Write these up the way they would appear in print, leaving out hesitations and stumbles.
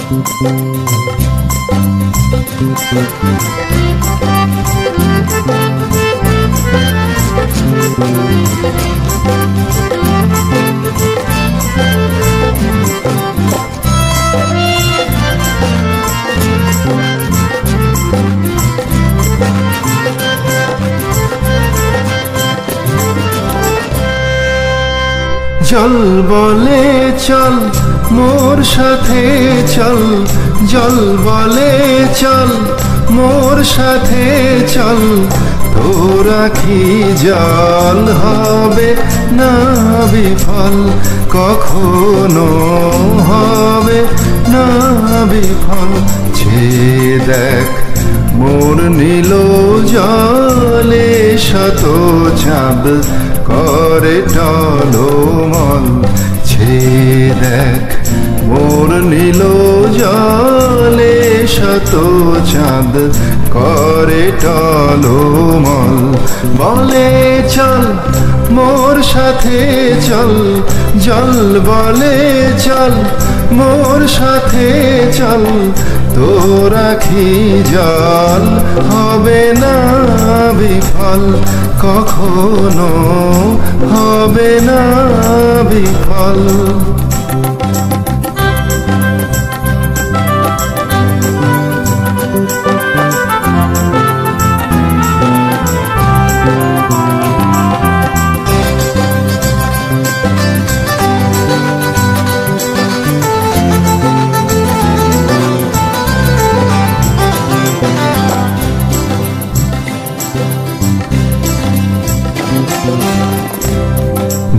জল বলে চল মোর সাথে চল, জল বলে চল মোর সাথে চল, তোর আখি জল হবে না বিফল, কখনো হবে না বিফল। চেয়ে দেখ মোর নীল জলে শত চাঁদ করে টলমল, চেয়ে দেখ মোর নীল জলে শত চাঁদ করে টলমল। বলে চল মোর সাথে চল, জল বলে চল মোর সাথে চল, তোর আখি জল হবে না বিফল, কখনো হবে না বিফল।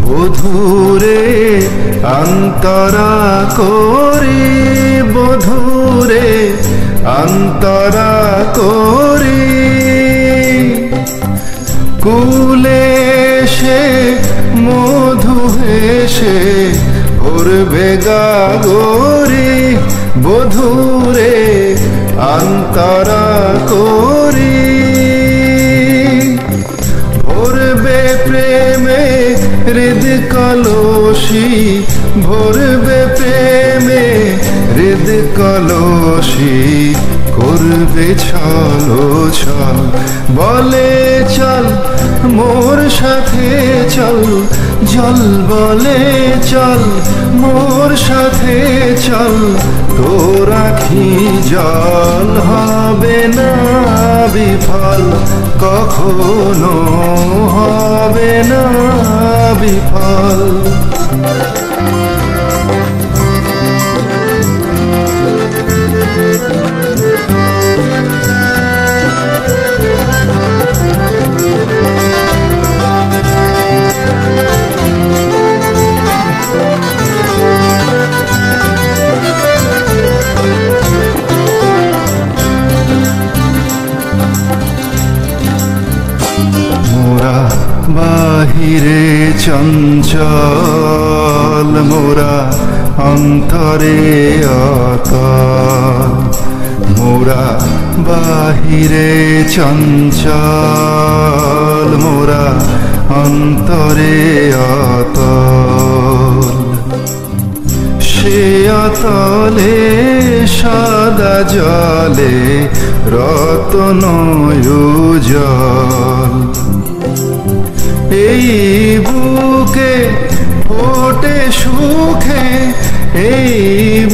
বধুরে অন্তরা করি, বধুরে অন্তরা করি, কুলে সে মধু হেসে ভরবে গাগরি, বধুরে অন্তরা করি, ভরবে প্রেমে হৃদ কলসি, ভরবে প্রেমে হৃদ কলসি, করবে ছলো ছল। বলে চল মোর সাথে চল, জল বলে চল মোর সাথে চল, তোর আখি জল হবে না বিফল, কখনো হবে না বিফল। মোরা বাহিরে চঞ্চল, মোরা অন্তরে অতল, মোরা বাহিরে চঞ্চল, মোরা অন্তরে অতল। সে অতলে সাদা জলে রতন উজ্জ্বল, এই বুকে ফোটে সুখে, এই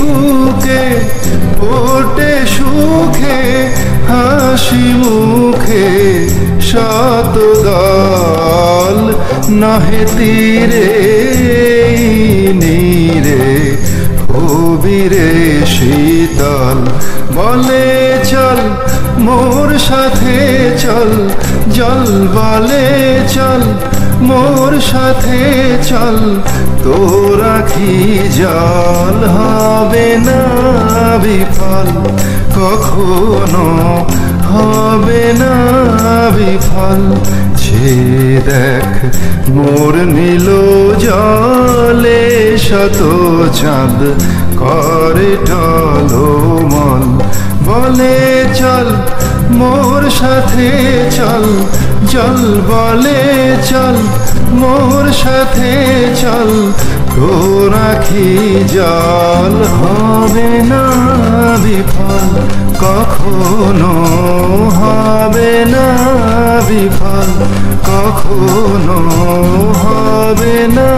বুকে ফোটে সুখে, হাসি মুখে শত দল, নহে তীরে নীরে কবিরে শীতল। বলে চল মোর সাথে চল, জল বলে চল মোর সাথে চল, তোর আখি জল হবে না বিফল, কখনো হবে না বিফল। সে দেখ মোর নীল জলে শত চাঁদ করে টলমল। বলে চল মোর সাথে চল, জল বলে চল মোর সাথে চল, তোর আখি জল হবে না বিফল, কখনো হবে না বিফল, কখনো হবে না